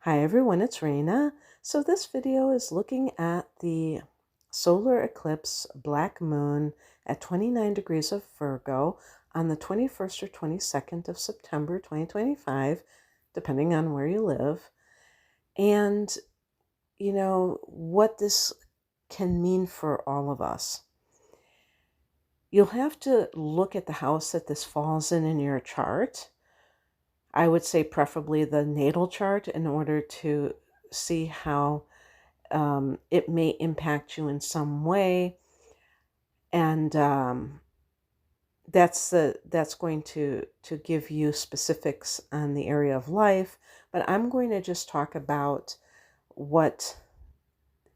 Hi everyone, it's Raina. So this video is looking at the solar eclipse black moon at 29 degrees of Virgo on the 21st or 22nd of September 2025, depending on where you live. And, what this can mean for all of us. You'll have to look at the house that this falls in your chart. I would say preferably the natal chart in order to see how it may impact you in some way, and that's going to give you specifics on the area of life. But I'm going to just talk about what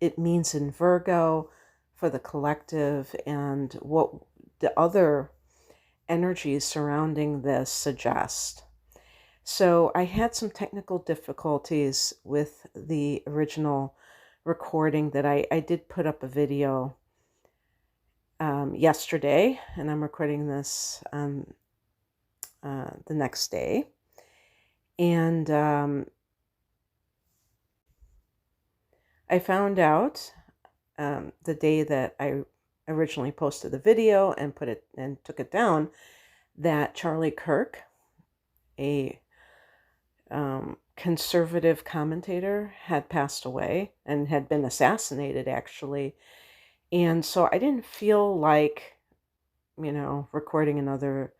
it means in Virgo for the collective and what the other energies surrounding this suggest. So I had some technical difficulties with the original recording that I did put up a video yesterday, and I'm recording this the next day. And I found out the day that I originally posted the video and took it down, that Charlie Kirk, a conservative commentator, had passed away and had been assassinated, actually. And so I didn't feel like, recording another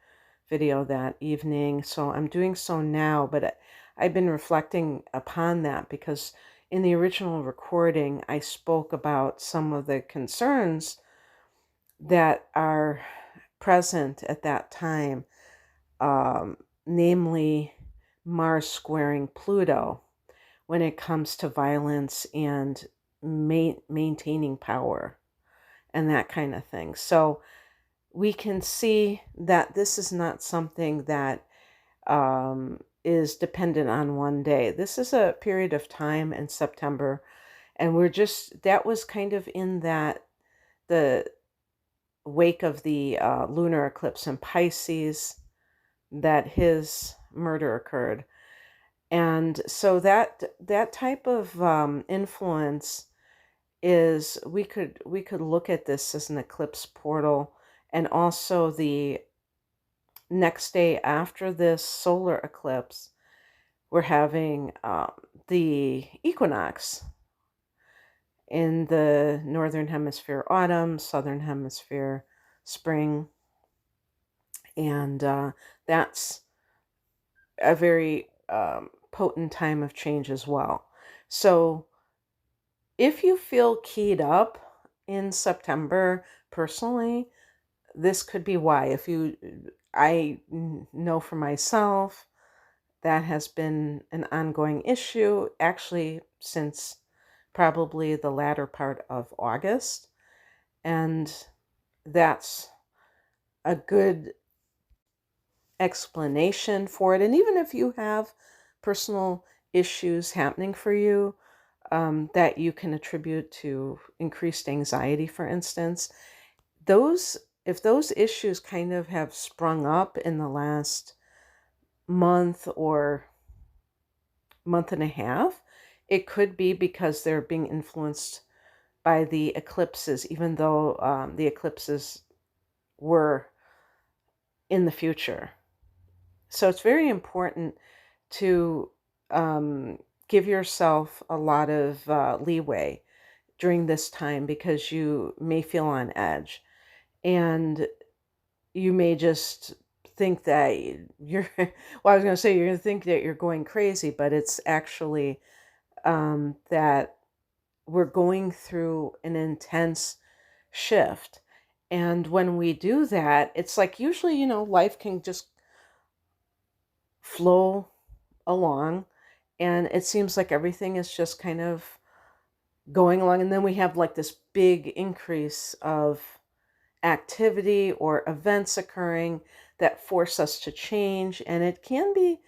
video that evening. So I'm doing so now, but I've been reflecting upon that because in the original recording, I spoke about some of the concerns that are present at that time, namely Mars squaring Pluto when it comes to violence and maintaining power and that kind of thing. So we can see that this is not something that is dependent on one day. This is a period of time in September, and that was kind of in the wake of the lunar eclipse in Pisces, that his murder occurred. And so that type of influence is, we could look at this as an eclipse portal. And also the next day after this solar eclipse, we're having the equinox in the northern hemisphere autumn, southern hemisphere spring. And that's a very potent time of change as well. So if you feel keyed up in September personally, this could be why. I know for myself that has been an ongoing issue actually since probably the latter part of August. And that's a good explanation for it. And even if you have personal issues happening for you that you can attribute to increased anxiety, for instance, if those issues kind of have sprung up in the last month or month and a half, it could be because they're being influenced by the eclipses, even though the eclipses were in the future. So it's very important to give yourself a lot of leeway during this time, because you may feel on edge. And you may just think that you're, well, I was going to say, you're going to think that you're going crazy, but it's actually that we're going through an intense shift. And when we do that, it's like usually, life can just flow along, and it seems like everything is just kind of going along. And then we have like this big increase of activity or events occurring that force us to change. And it can be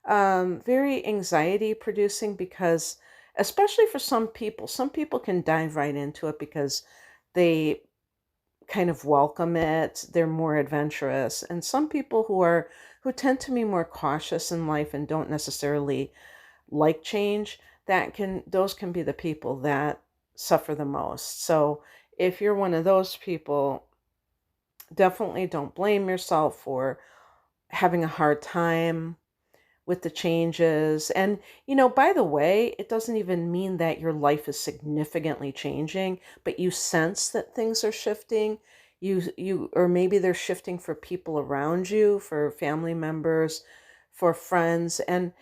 very anxiety producing, because especially for some people can dive right into it because they kind of welcome it. They're more adventurous. And some people who tend to be more cautious in life and don't necessarily like change, those can be the people that suffer the most. So if you're one of those people, definitely don't blame yourself for having a hard time with the changes. And, by the way, it doesn't even mean that your life is significantly changing, but you sense that things are shifting. Or maybe they're shifting for people around you, for family members, for friends. And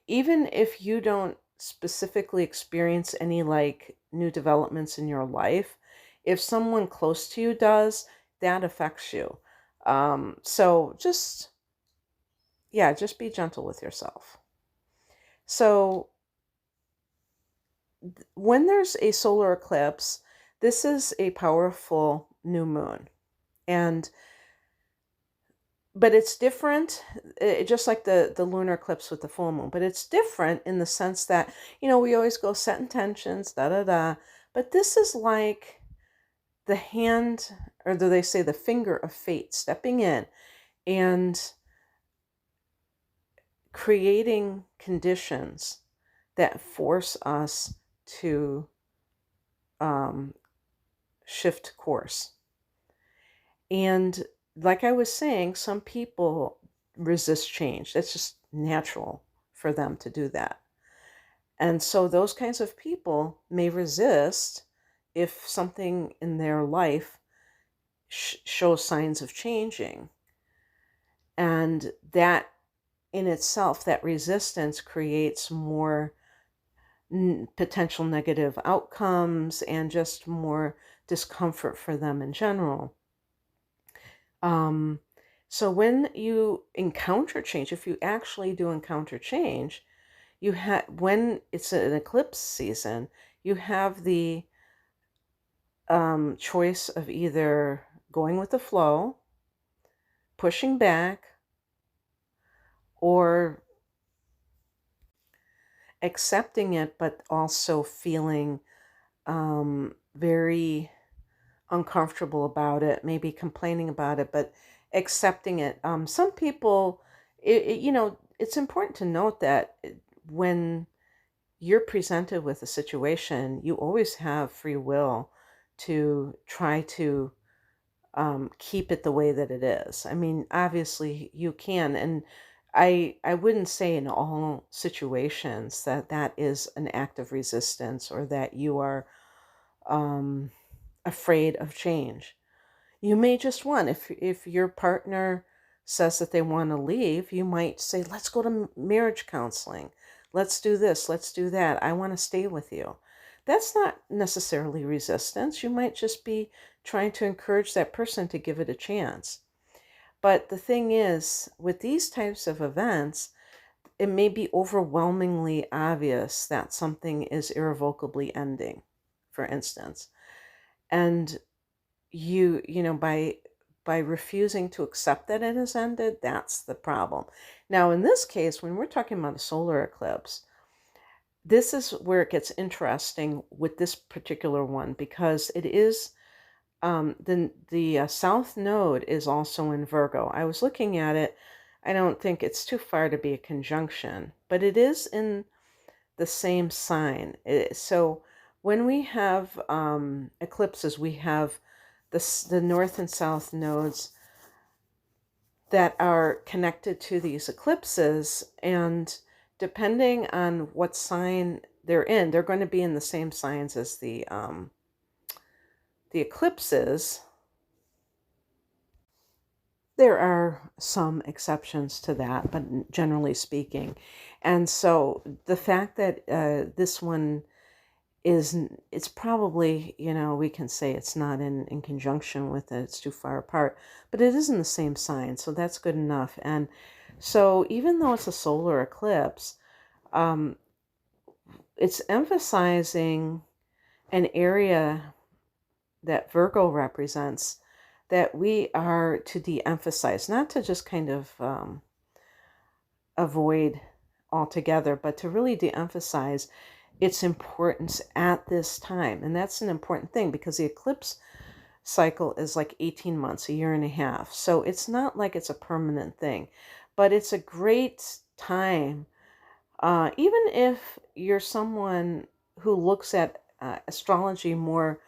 even if you don't specifically experience any like new developments in your life, if someone close to you does, that affects you. So just be gentle with yourself. So when there's a solar eclipse, this is a powerful new moon. But it's different, just like the lunar eclipse with the full moon. But it's different in the sense that, we always go set intentions, da da da. But this is like the hand, or do they say the finger of fate stepping in and creating conditions that force us to shift course. And like I was saying, some people resist change. That's just natural for them to do that. And so those kinds of people may resist if something in their life shows signs of changing. And that in itself, that resistance creates more potential negative outcomes and just more discomfort for them in general. So when you encounter change, if you actually do encounter change, when it's an eclipse season, you have the choice of either going with the flow, pushing back, or accepting it, but also feeling very uncomfortable about it, maybe complaining about it, but accepting it. Some people, it's important to note that when you're presented with a situation, you always have free will to try to keep it the way that it is. I mean, obviously you can, and I wouldn't say in all situations that is an act of resistance or that you are afraid of change. You may just want, if your partner says that they want to leave, you might say, let's go to marriage counseling. Let's do this. Let's do that. I want to stay with you. That's not necessarily resistance. You might just be trying to encourage that person to give it a chance. But the thing is, with these types of events, it may be overwhelmingly obvious that something is irrevocably ending, for instance. And by refusing to accept that it has ended, that's the problem. Now, in this case, when we're talking about a solar eclipse, this is where it gets interesting with this particular one, because it is the south node is also in Virgo. I was looking at it. I don't think it's too far to be a conjunction, but it is in the same sign. So when we have eclipses, we have the north and south nodes that are connected to these eclipses, and depending on what sign they're in, they're going to be in the same signs as the eclipses. There are some exceptions to that, but generally speaking. And so the fact that this one it's probably, we can say it's not in conjunction with it, it's too far apart, but it is in the same sign, so that's good enough. And so even though it's a solar eclipse, it's emphasizing an area that Virgo represents that we are to de-emphasize, not to just kind of avoid altogether, but to really de-emphasize its importance at this time. And that's an important thing, because the eclipse cycle is like 18 months, a year and a half. So it's not like it's a permanent thing, but it's a great time Even if you're someone who looks at astrology more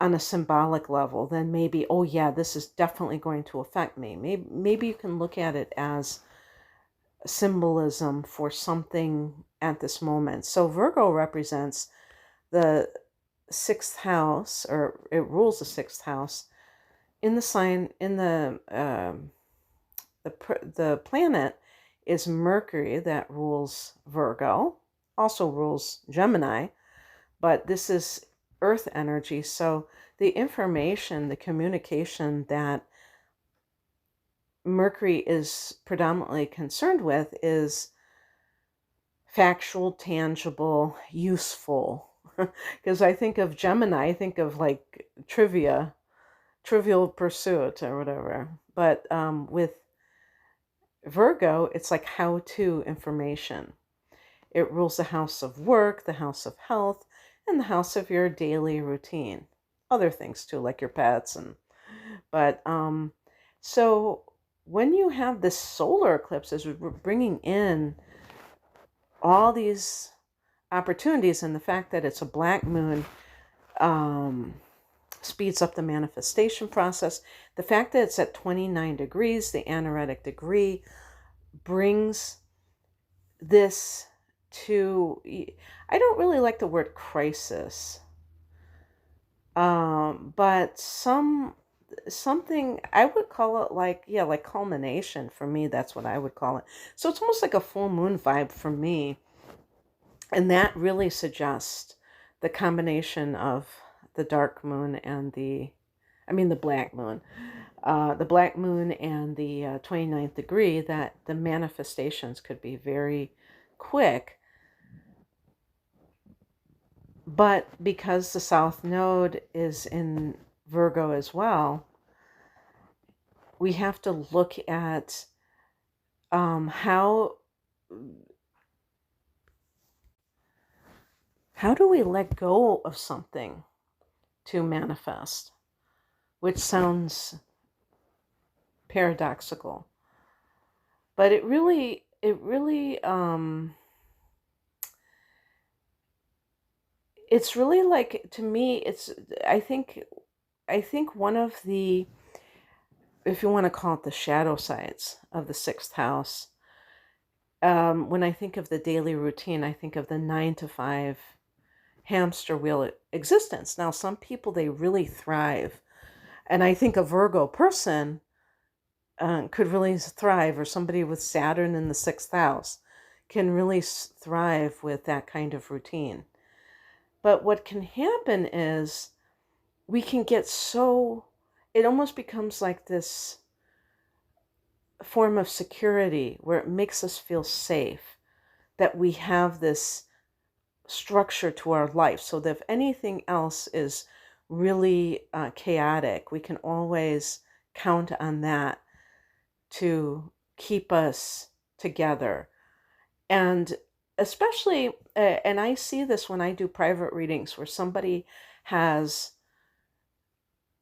on a symbolic level, then maybe, oh yeah, this is definitely going to affect me. Maybe you can look at it as symbolism for something at this moment. So Virgo represents the sixth house, or it rules the sixth house in the sign, in the planet is Mercury, that rules Virgo, also rules Gemini, but this is earth energy. So the information, the communication that Mercury is predominantly concerned with is factual, tangible, useful. Because I think of Gemini, I think of like Trivial Pursuit or whatever. But with Virgo, it's like how-to information. It rules the house of work, the house of health, and the house of your daily routine. Other things too, like your pets. But so when you have this solar eclipse, as we're bringing in all these opportunities, and the fact that it's a black moon speeds up the manifestation process. The fact that it's at 29 degrees, the anaretic degree, brings this to, I don't really like the word crisis, but something, I would call it like, yeah, like culmination. For me, that's what I would call it. So it's almost like a full moon vibe for me. And that really suggests the combination of the dark moon and the black moon. The black moon and the 29th degree, that the manifestations could be very quick. But because the South Node is in Virgo as well, we have to look at how do we let go of something to manifest, which sounds paradoxical, but it really it's really like, to me, it's, I think one of the, if you want to call it, the shadow sides of the sixth house, when I think of the daily routine, I think of the 9 to 5 hamster wheel existence. Now, some people, they really thrive, and I think a Virgo person could really thrive, or somebody with Saturn in the sixth house can really thrive with that kind of routine. But what can happen is we can get so, it almost becomes like this form of security where it makes us feel safe, that we have this structure to our life, so that if anything else is really chaotic, we can always count on that to keep us together. And especially, and I see this when I do private readings, where somebody has,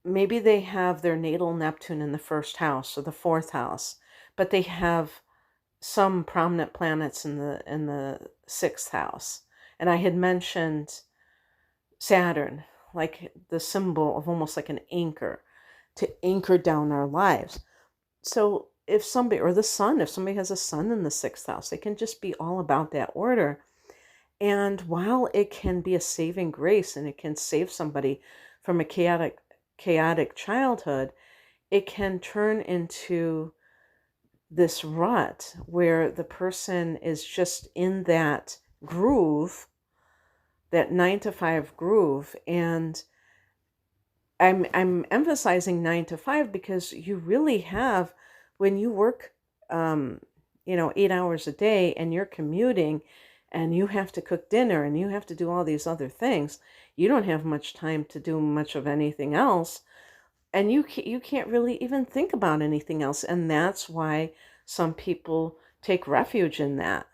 maybe they have their natal Neptune in the first house or the fourth house, but they have some prominent planets in the sixth house. And I had mentioned Saturn, like the symbol of almost like an anchor, to anchor down our lives. So if somebody, or the sun, if somebody has a sun in the sixth house, they can just be all about that order. And while it can be a saving grace and it can save somebody from a chaotic childhood, it can turn into this rut where the person is just in that groove, that 9 to 5 groove. And I'm emphasizing 9 to 5 because you really have, when you work 8 hours a day and you're commuting and you have to cook dinner and you have to do all these other things, you don't have much time to do much of anything else. And you can't really even think about anything else. And that's why some people take refuge in that.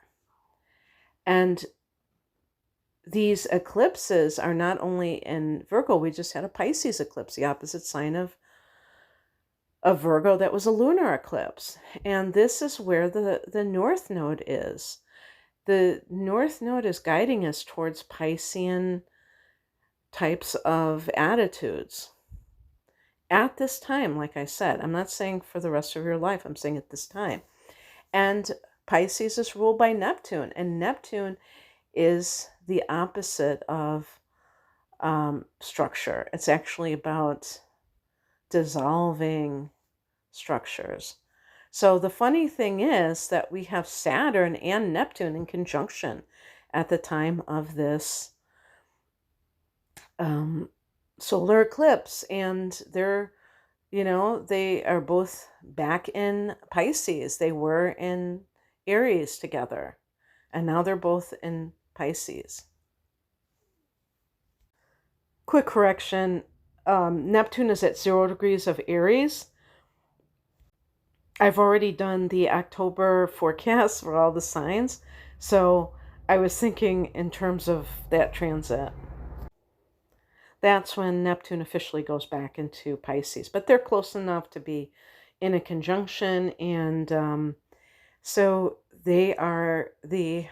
And these eclipses are not only in Virgo. We just had a Pisces eclipse, the opposite sign of Virgo, that was a lunar eclipse. And this is where the North Node is. The North Node is guiding us towards Piscean types of attitudes. At this time, like I said, I'm not saying for the rest of your life, I'm saying at this time. And Pisces is ruled by Neptune, and Neptune is the opposite of structure. It's actually about dissolving structures. So the funny thing is that we have Saturn and Neptune in conjunction at the time of this solar eclipse, and they are both back in Pisces. They were in Aries together, and now they're both in Pisces. Quick correction, Neptune is at 0 degrees of Aries. I've already done the October forecast for all the signs, so I was thinking in terms of that transit. That's when Neptune officially goes back into Pisces, but they're close enough to be in a conjunction, and so they are the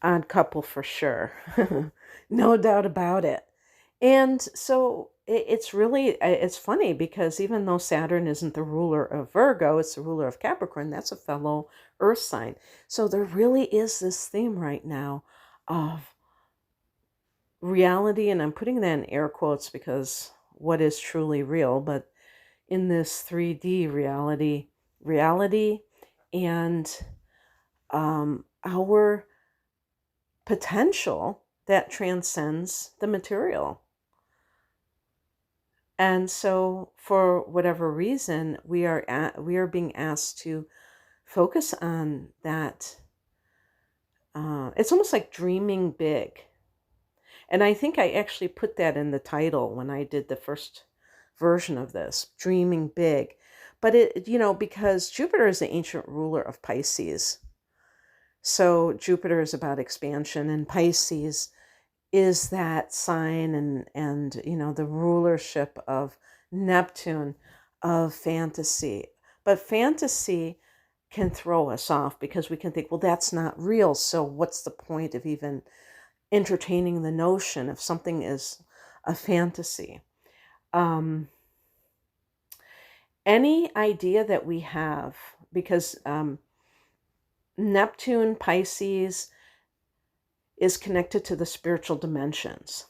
odd couple for sure. No doubt about it. And so it's funny because even though Saturn isn't the ruler of Virgo, it's the ruler of Capricorn, that's a fellow earth sign. So there really is this theme right now of reality, and I'm putting that in air quotes because what is truly real, but in this 3D reality and our potential that transcends the material. And so for whatever reason, we are being asked to focus on that. It's almost like dreaming big. And I think I actually put that in the title when I did the first version of this, dreaming big. But because Jupiter is the ancient ruler of Pisces. So Jupiter is about expansion, and Pisces is that sign and the rulership of Neptune, of fantasy. But fantasy can throw us off because we can think, well, that's not real. So what's the point of even entertaining the notion if something is a fantasy? Any idea that we have, because Neptune, Pisces, is connected to the spiritual dimensions.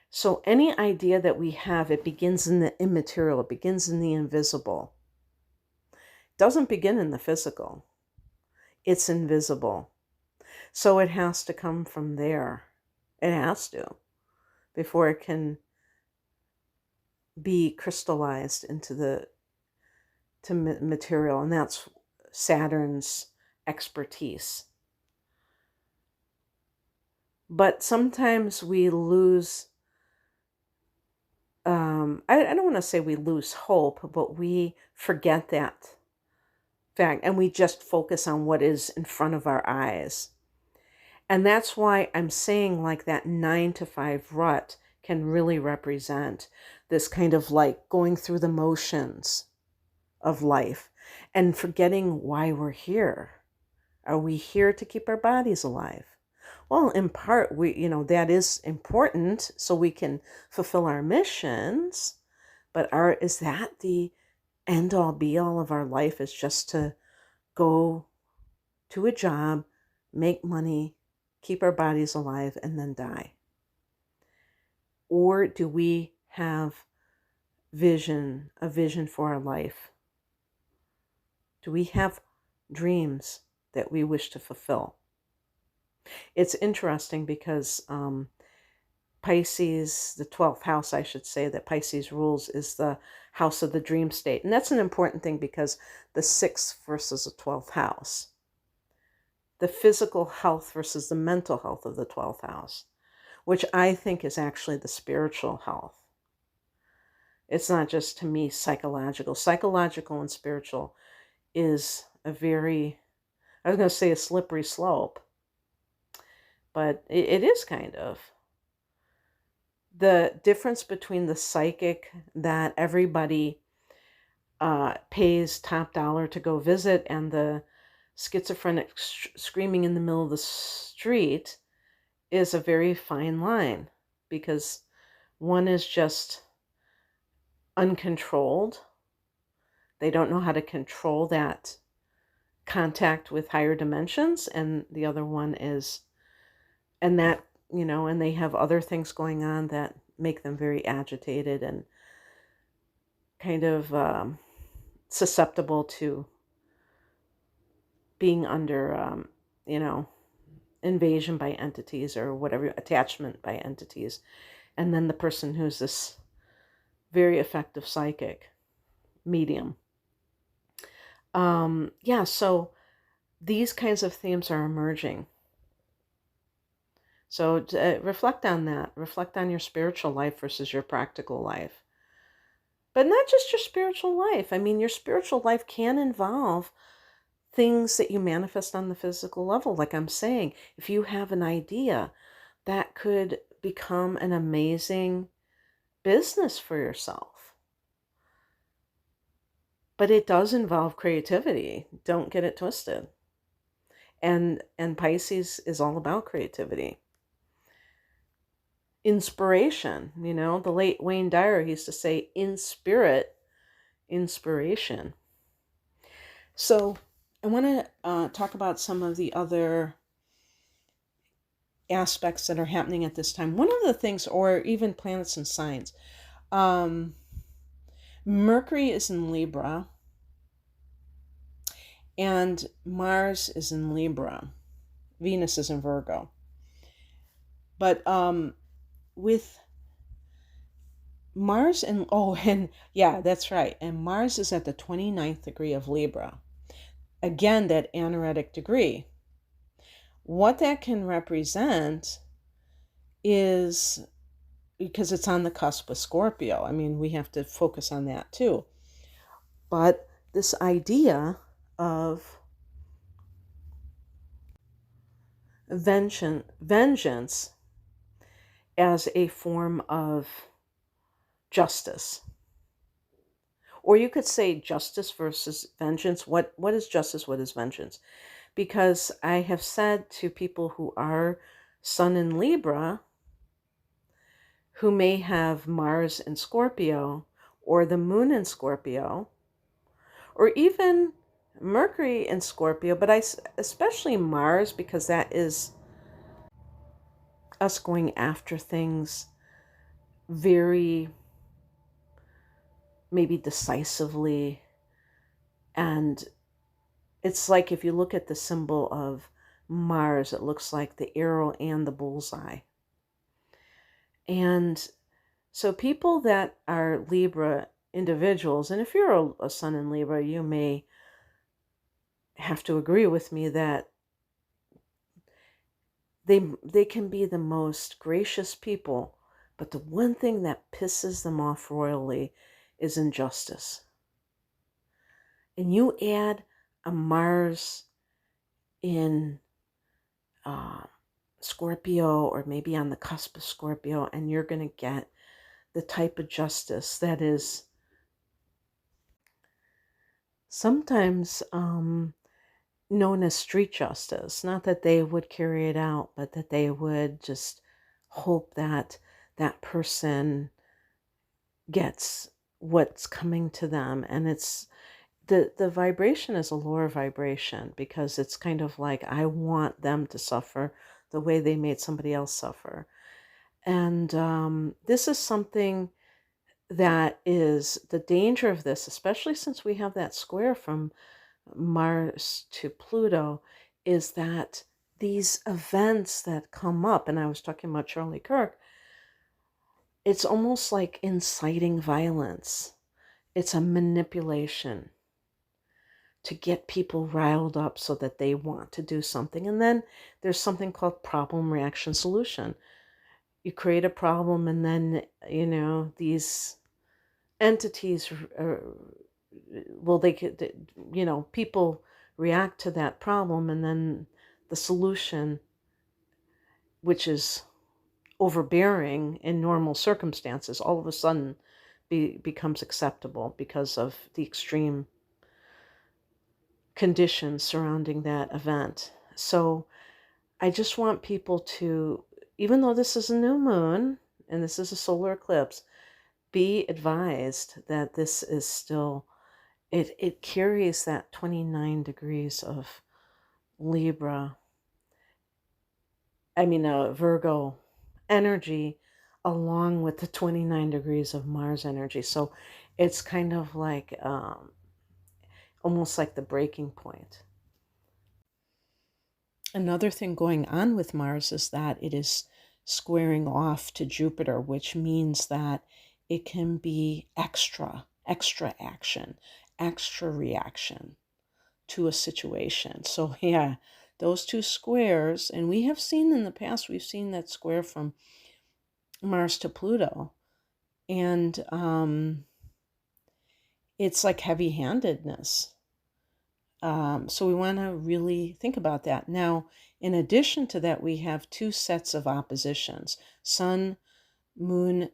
So any idea that we have, it begins in the immaterial, it begins in the invisible. It doesn't begin in the physical. It's invisible. So it has to come from there. It has to, before it can be crystallized into material. And that's Saturn's expertise. But sometimes we lose, I don't want to say we lose hope, but we forget that fact and we just focus on what is in front of our eyes. And that's why I'm saying like that 9 to 5 rut can really represent this kind of like going through the motions of life and forgetting why we're here. Are we here to keep our bodies alive? Well, in part, that is important so we can fulfill our missions. But is that the end all be all of our life, is just to go to a job, make money, keep our bodies alive, and then die? Or do we have a vision for our life? Do we have dreams that we wish to fulfill? It's interesting because Pisces, the 12th house, I should say, that Pisces rules is the house of the dream state. And that's an important thing because the 6th versus the 12th house. The physical health versus the mental health of the 12th house, which I think is actually the spiritual health. It's not just, to me, psychological. Psychological and spiritual is a very, I was going to say a slippery slope, but it is kind of. The difference between the psychic that everybody pays top dollar to go visit, and the schizophrenic screaming in the middle of the street is a very fine line, because one is just uncontrolled. They don't know how to control that contact with higher dimensions, and the other one is, and that, and they have other things going on that make them very agitated and kind of susceptible to being under, invasion by entities or whatever, attachment by entities. And then the person who's this very effective psychic medium. So these kinds of themes are emerging. So reflect on that. Reflect on your spiritual life versus your practical life. But not just your spiritual life. I mean, your spiritual life can involve things that you manifest on the physical level. Like I'm saying, if you have an idea, that could become an amazing business for yourself. But it does involve creativity. Don't get it twisted. And Pisces is all about creativity. Inspiration, the late Wayne Dyer used to say, in spirit, inspiration. So I want to talk about some of the other aspects that are happening at this time. One of the things, or even planets and signs, Mercury is in Libra and Mars is in Libra. Venus is in Virgo. But with Mars and yeah, that's right. And Mars is at the 29th degree of Libra. Again, that anaretic degree. What that can represent is, because it's on the cusp of Scorpio, I mean, we have to focus on that too. But this idea of vengeance as a form of justice. Or you could say justice versus vengeance. What is justice? What is vengeance? Because I have said to people who are Sun in Libra, who may have Mars in Scorpio, or the Moon in Scorpio, or even Mercury in Scorpio, but especially Mars, because that is us going after things very, maybe decisively. And it's like, if you look at the symbol of Mars, it looks like the arrow and the bullseye. And so people that are Libra individuals, and if you're a Sun in Libra, you may have to agree with me that they can be the most gracious people, but the one thing that pisses them off royally is injustice. And you add a Mars in Scorpio, or maybe on the cusp of Scorpio, and you're going to get the type of justice that is sometimes known as street justice. Not that they would carry it out, but that they would just hope that that person gets what's coming to them. And it's the vibration is a lower vibration, because it's kind of like, I want them to suffer the way they made somebody else suffer. And this is something that is the danger of this, especially since we have that square from Mars to Pluto, is that these events that come up, and I was talking about Charlie Kirk, it's almost like inciting violence. It's a manipulation to get people riled up so that they want to do something. And then there's something called problem, reaction, solution. You create a problem, and then, these entities, people react to that problem, and then the solution, which is overbearing in normal circumstances, all of a sudden becomes acceptable because of the extreme conditions surrounding that event. So I just want people to, even though this is a new moon and this is a solar eclipse, be advised that this is still, it carries that 29 degrees of Libra, Virgo energy, along with the 29 degrees of Mars energy. So it's kind of like almost like the breaking point. Another thing going on with Mars is that it is squaring off to Jupiter, which means that it can be extra action, extra reaction to a situation. So yeah, those two squares, and we have seen in the past, we've seen that square from Mars to Pluto, and it's like heavy-handedness. So we want to really think about that. Now, in addition to that, we have two sets of oppositions: Sun, Moon,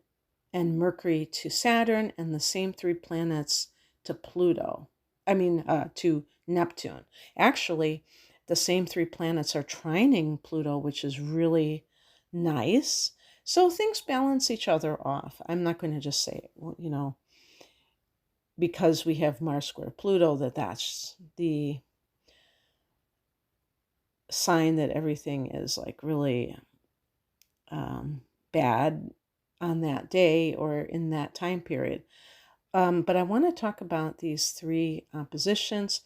and Mercury to Saturn, and the same three planets to Pluto. To Neptune. Actually, the same three planets are trining Pluto, which is really nice. So things balance each other off. I'm not going to just say, because we have Mars square Pluto, that's the sign that everything is like really bad on that day or in that time period. But I want to talk about these three oppositions.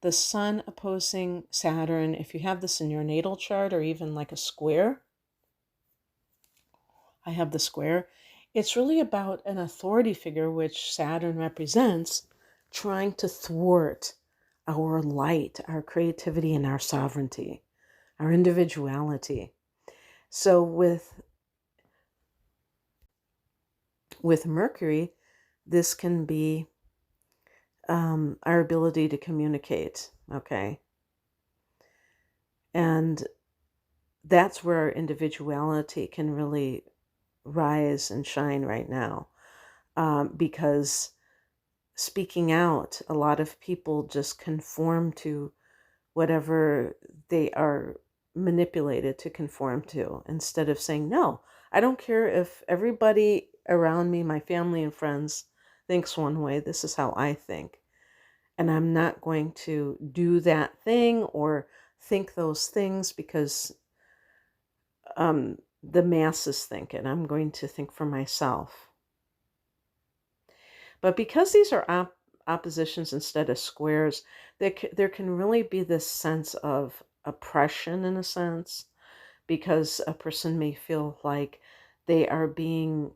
The Sun opposing Saturn, if you have this in your natal chart or even like a square, I have the square. It's really about an authority figure, which Saturn represents, trying to thwart our light, our creativity, and our sovereignty, our individuality. So with Mercury, this can be our ability to communicate, okay? And that's where our individuality can really rise and shine right now, because speaking out, a lot of people just conform to whatever they are manipulated to conform to, instead of saying, no, I don't care if everybody around me, my family and friends, thinks one way. This is how I think. And I'm not going to do that thing or think those things because the masses think it. I'm going to think for myself. But because these are oppositions instead of squares, there can really be this sense of oppression in a sense, because a person may feel like they are being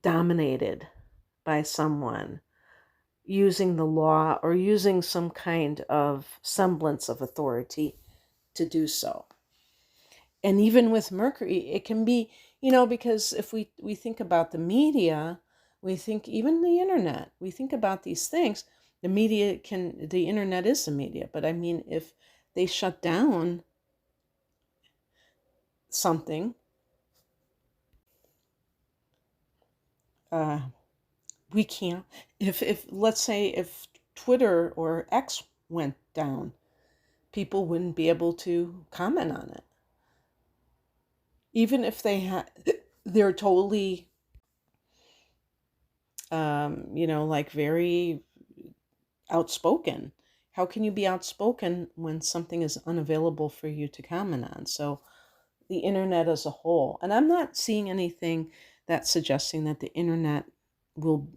dominated by someone using the law or using some kind of semblance of authority to do so. And even with Mercury, it can be, because if we think about the media, we think even the internet, we think about these things. The internet is the media, but I mean, if they shut down something, we can't, if let's say if Twitter or X went down, people wouldn't be able to comment on it. Even if they're totally, like very outspoken. How can you be outspoken when something is unavailable for you to comment on? So the internet as a whole, and I'm not seeing anything that's suggesting that the internet will,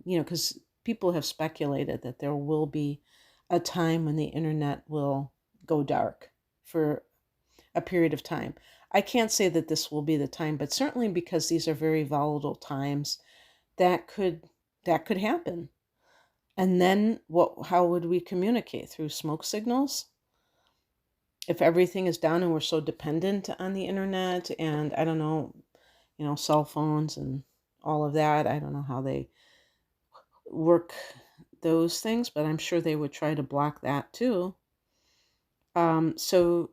because people have speculated that there will be a time when the internet will go dark for a period of time. I can't say that this will be the time, but certainly because these are very volatile times, that could happen. And then how would we communicate? Through smoke signals? If everything is down and we're so dependent on the internet and I don't know, cell phones and all of that, I don't know how they work those things, but I'm sure they would try to block that too. So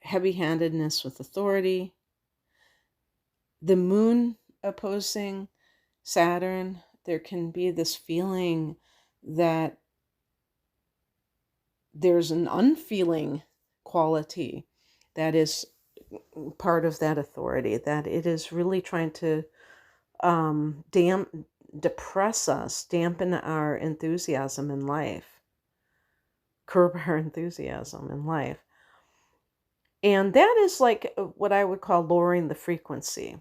heavy-handedness with authority. The moon opposing Saturn, there can be this feeling that there's an unfeeling quality that is part of that authority, that it is really trying to depress us, dampen our enthusiasm in life, curb our enthusiasm in life. And that is like what I would call lowering the frequency.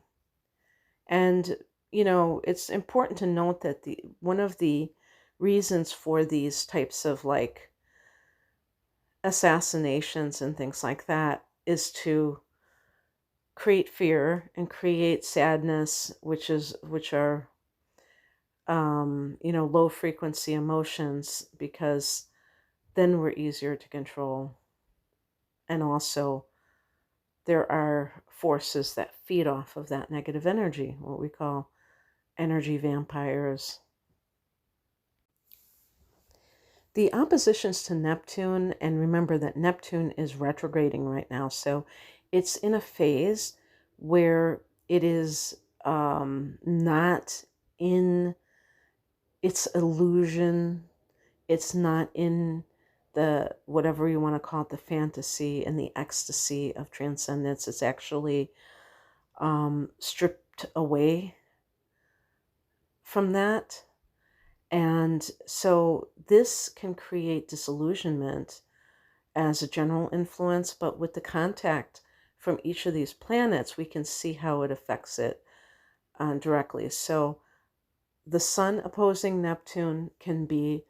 And, it's important to note that one of the reasons for these types of like assassinations and things like that is to create fear and create sadness, which are low frequency emotions, because then we're easier to control. And also there are forces that feed off of that negative energy, what we call energy vampires. The oppositions to Neptune, and remember that Neptune is retrograding right now, so it's in a phase where it is not in its illusion, it's not in the whatever you want to call it, the fantasy and the ecstasy of transcendence. It's actually stripped away from that. And so this can create disillusionment as a general influence, but with the contact from each of these planets, we can see how it affects it directly. So the sun opposing Neptune can be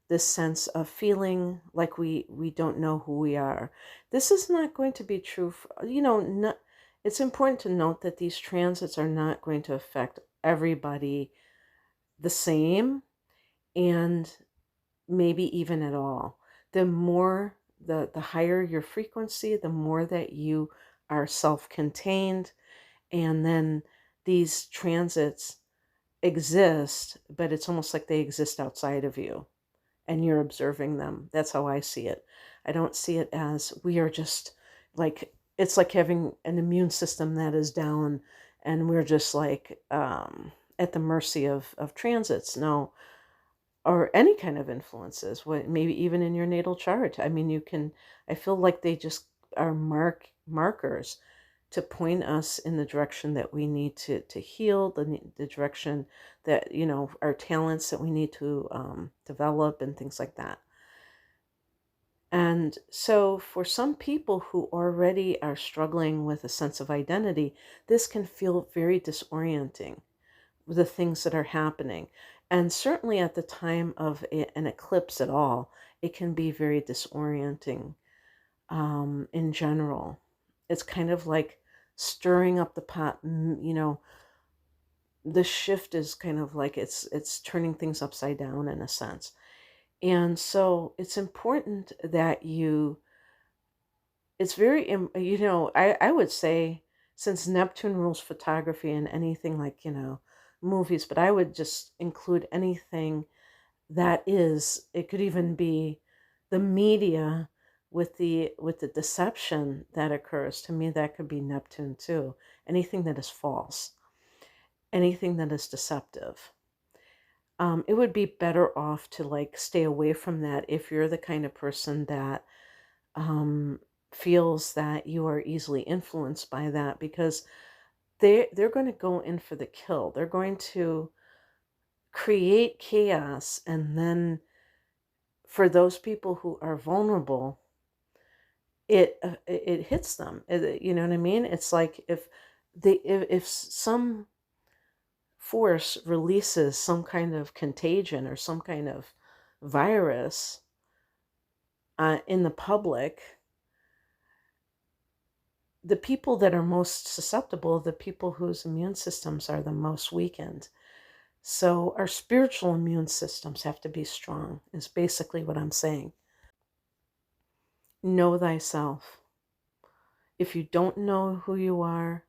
this sense of feeling like we don't know who we are. This is not going to be true it's important to note that these transits are not going to affect everybody the same, and maybe even at all. The higher your frequency, the more that you are self-contained, and then these transits exist, but it's almost like they exist outside of you and you're observing them. That's how I see it. I don't see it as we are just like, it's like having an immune system that is down and we're just like at the mercy of transits. No, or any kind of influences, maybe even in your natal chart. I mean, I feel like they just are markers to point us in the direction that we need to heal, the direction that, our talents that we need to develop and things like that. And so for some people who already are struggling with a sense of identity, this can feel very disorienting, the things that are happening. And certainly at the time of an eclipse at all, it can be very disorienting in general. It's kind of like stirring up the pot. The shift is kind of like it's turning things upside down in a sense. And so it's important that it's very, I would say, since Neptune rules photography and anything like, movies, but I would just include anything it could even be the media with the deception that occurs. To me, that could be Neptune too. Anything that is false, anything that is deceptive. It would be better off to like stay away from that if you're the kind of person that feels that you are easily influenced by that, because they're going to go in for the kill. They're going to create chaos, and then for those people who are vulnerable, it hits them. You know what I mean? It's like if some force releases some kind of contagion or some kind of virus in the public, the people that are most susceptible, the people whose immune systems are the most weakened. So our spiritual immune systems have to be strong, is basically what I'm saying. Know thyself. If you don't know who you are,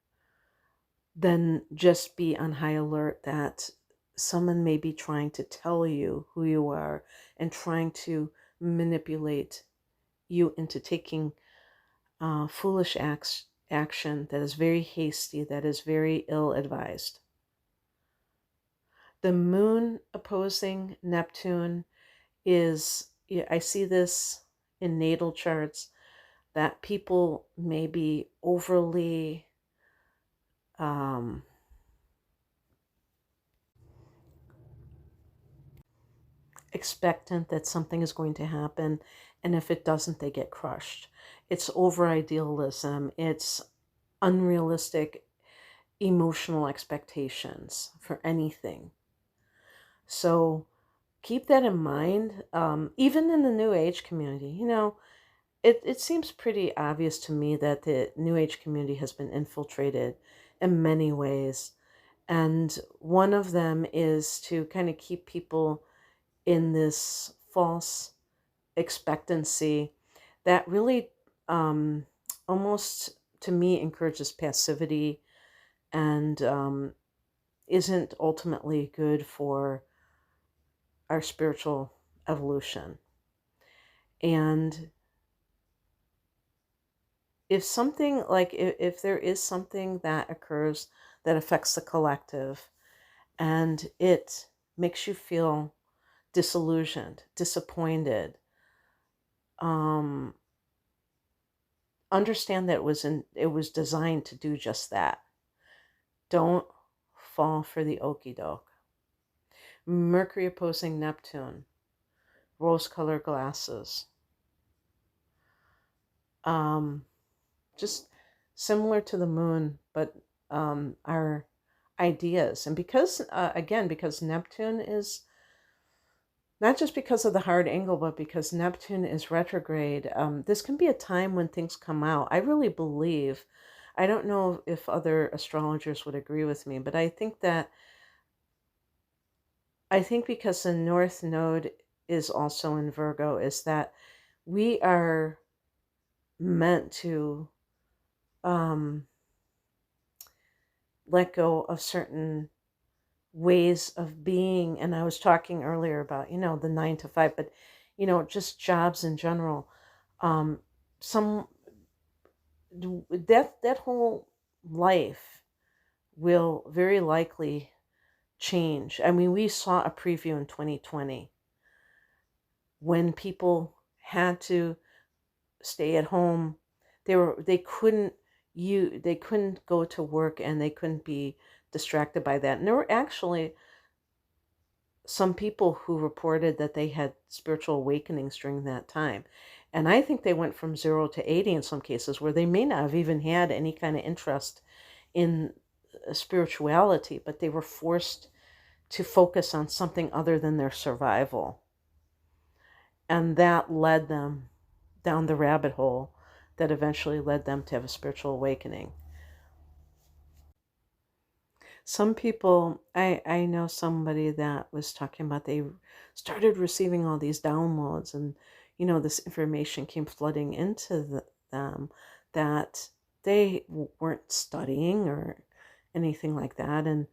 then just be on high alert that someone may be trying to tell you who you are and trying to manipulate you into taking foolish action that is very hasty, that is very ill-advised. The moon opposing Neptune is, yeah, I see this in natal charts, that people may be overly um, expectant that something is going to happen, and if it doesn't, they get crushed. It's over idealism, it's unrealistic emotional expectations for anything. So keep that in mind. Even in the New Age community, it seems pretty obvious to me that the New Age community has been infiltrated in many ways. And one of them is to kind of keep people in this false expectancy that really almost, to me, encourages passivity and isn't ultimately good for our spiritual evolution. And if something like, if there is something that occurs that affects the collective and it makes you feel disillusioned, disappointed, um, understand that it was designed to do just that. Don't fall for the okie doke. Mercury opposing Neptune, rose-colored glasses. Um, just similar to the moon, but our ideas. And because, again, because Neptune is, not just because of the hard angle, but because Neptune is retrograde, this can be a time when things come out. I really believe, I don't know if other astrologers would agree with me, but I think because the North Node is also in Virgo, is that we are meant to um, let go of certain ways of being. And I was talking earlier about, the 9 to 5, but, just jobs in general. Um, some that whole life will very likely change. I mean, we saw a preview in 2020 when people had to stay at home. They couldn't go to work, and they couldn't be distracted by that. And there were actually some people who reported that they had spiritual awakenings during that time. And I think they went from 0 to 80 in some cases, where they may not have even had any kind of interest in spirituality, but they were forced to focus on something other than their survival. And that led them down the rabbit hole that eventually led them to have a spiritual awakening. Some people, I know somebody that was talking about, they started receiving all these downloads, and this information came flooding into them that they weren't studying or anything like that. And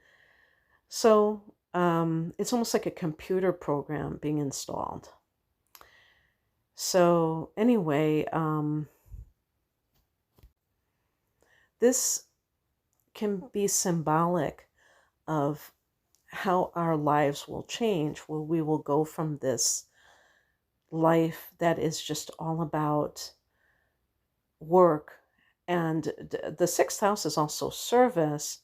so it's almost like a computer program being installed. So anyway, this can be symbolic of how our lives will change, where we will go from this life that is just all about work, and the sixth house is also service,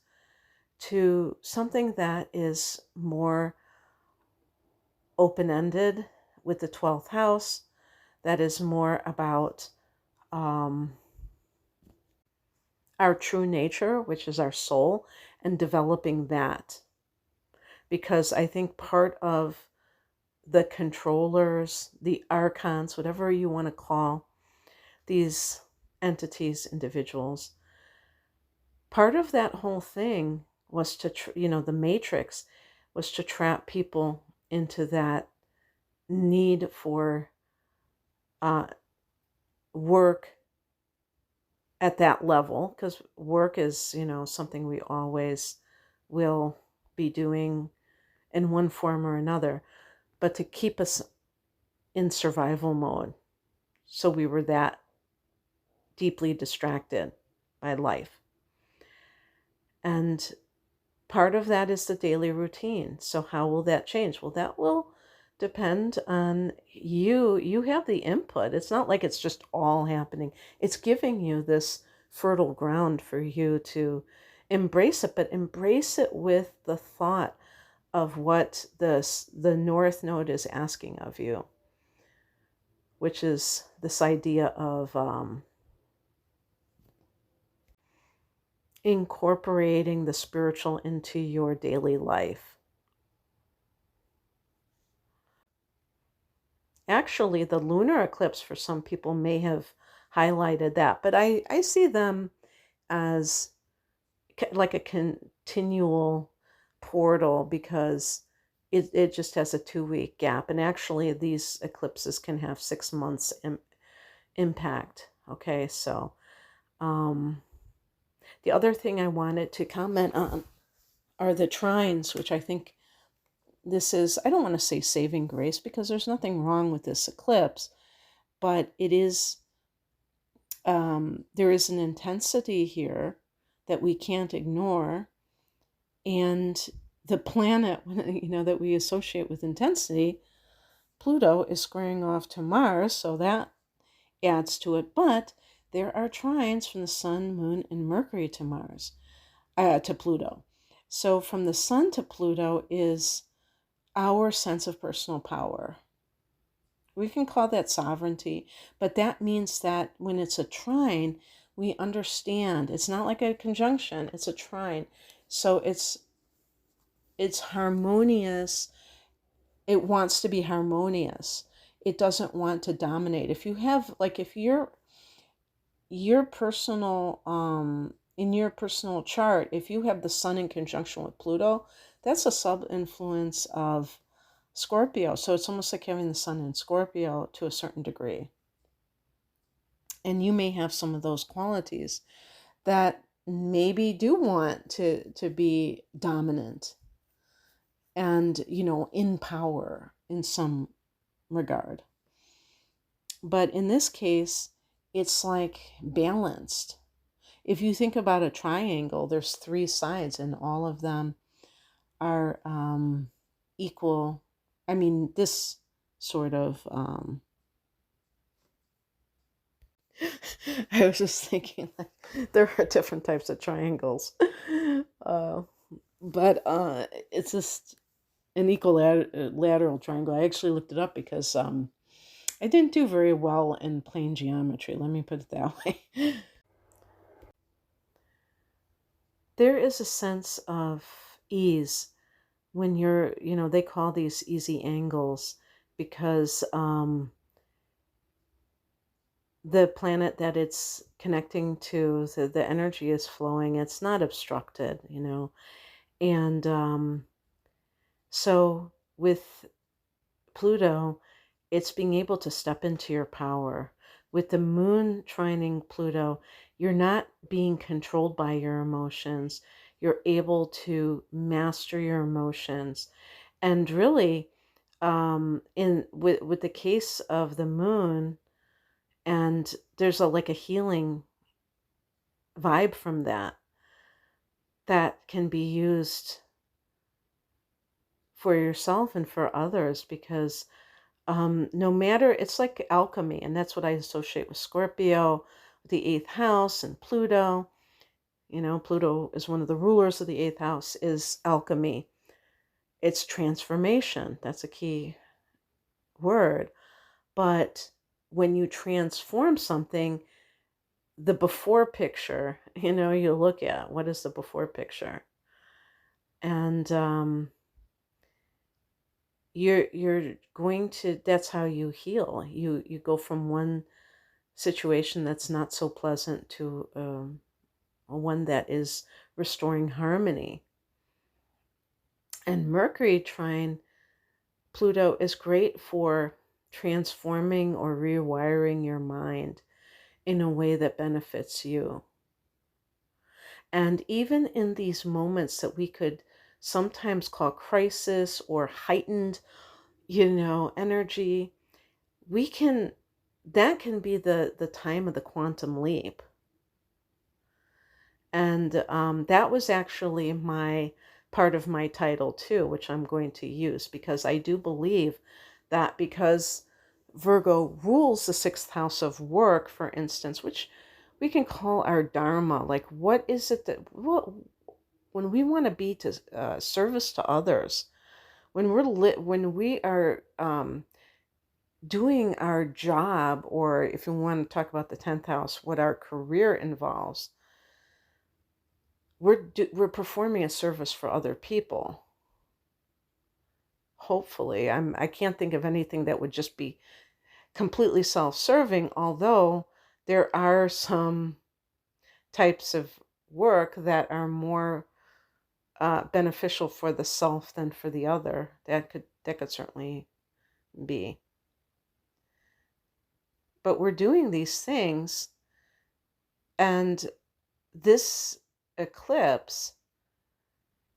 to something that is more open-ended with the 12th house, that is more about our true nature, which is our soul, and developing that. Because I think part of the controllers, the archons, whatever you want to call these entities, individuals, part of that whole thing was to, the matrix was to trap people into that need for work at that level, because work is, something we always will be doing in one form or another, but to keep us in survival mode. So we were that deeply distracted by life. And part of that is the daily routine. So how will that change? Well, that will depend on you. You have the input. It's not like it's just all happening. It's giving you this fertile ground for you to embrace it, but embrace it with the thought of what the North Node is asking of you, which is this idea of incorporating the spiritual into your daily life. Actually, the lunar eclipse for some people may have highlighted that, but I see them as like a continual portal because it just has a 2-week gap. And actually, these eclipses can have 6 months impact. Okay, so the other thing I wanted to comment on are the trines, which I think this is, I don't want to say saving grace because there's nothing wrong with this eclipse, but it is, there is an intensity here that we can't ignore. And the planet, that we associate with intensity, Pluto, is squaring off to Mars, so that adds to it. But there are trines from the Sun, Moon, and Mercury to Mars, to Pluto. So from the Sun to Pluto is our sense of personal power. We can call that sovereignty, but that means that when it's a trine, we understand. It's not like a conjunction, it's a trine. So it's harmonious. It wants to be harmonious. It doesn't want to dominate. If you have, like, if your personal in your personal chart, if you have the Sun in conjunction with Pluto, that's a sub-influence of Scorpio. So it's almost like having the Sun in Scorpio to a certain degree. And you may have some of those qualities that maybe do want to be dominant and, in power in some regard. But in this case, it's like balanced. If you think about a triangle, there's 3 sides and all of them are equal. I mean, this sort of, I was just thinking, like, there are different types of triangles. But it's just an equilateral triangle. I actually looked it up because I didn't do very well in plane geometry. Let me put it that way. There is a sense of ease when you're, they call these easy angles because the planet that it's connecting to, the energy is flowing. It's not obstructed, And so with Pluto, it's being able to step into your power. With the moon trining Pluto, you're not being controlled by your emotions. You're able to master your emotions. And really, with the case of the moon, and there's like a healing vibe from that can be used for yourself and for others because no matter, it's like alchemy, and that's what I associate with Scorpio, the 8th house, and Pluto. Pluto is one of the rulers of the 8th house, is alchemy. It's transformation. That's a key word. But when you transform something, the before picture, you look at what is the before picture. And you're going to, that's how you heal. You go from one situation that's not so pleasant to one that is restoring harmony. And Mercury trine Pluto is great for transforming or rewiring your mind in a way that benefits you. And even in these moments that we could sometimes call crisis or heightened, energy, that can be the time of the quantum leap. And that was actually my part of my title too, which I'm going to use, because I do believe that because Virgo rules the sixth house of work, for instance, which we can call our dharma. Like, what is it that when we want to be to service to others, when when we are doing our job, or if you want to talk about the 10th house, what our career involves, we're performing a service for other people. Hopefully, I can't think of anything that would just be completely self-serving, although there are some types of work that are more beneficial for the self than for the other. That could certainly be. But we're doing these things, and this eclipse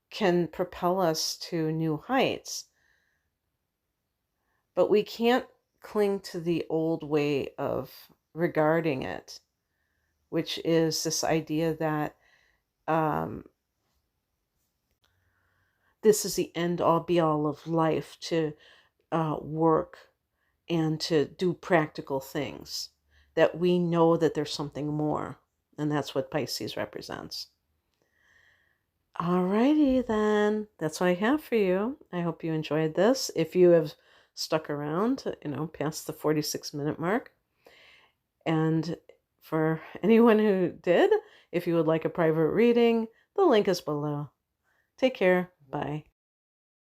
can propel us to new heights. But we can't cling to the old way of regarding it, which is this idea that this is the end all be all of life, to work and to do practical things, that we know that there's something more. And that's what Pisces represents. Alrighty then, that's what I have for you. I hope you enjoyed this. If you have stuck around, past the 46-minute mark. And for anyone who did, if you would like a private reading, the link is below. Take care. Bye.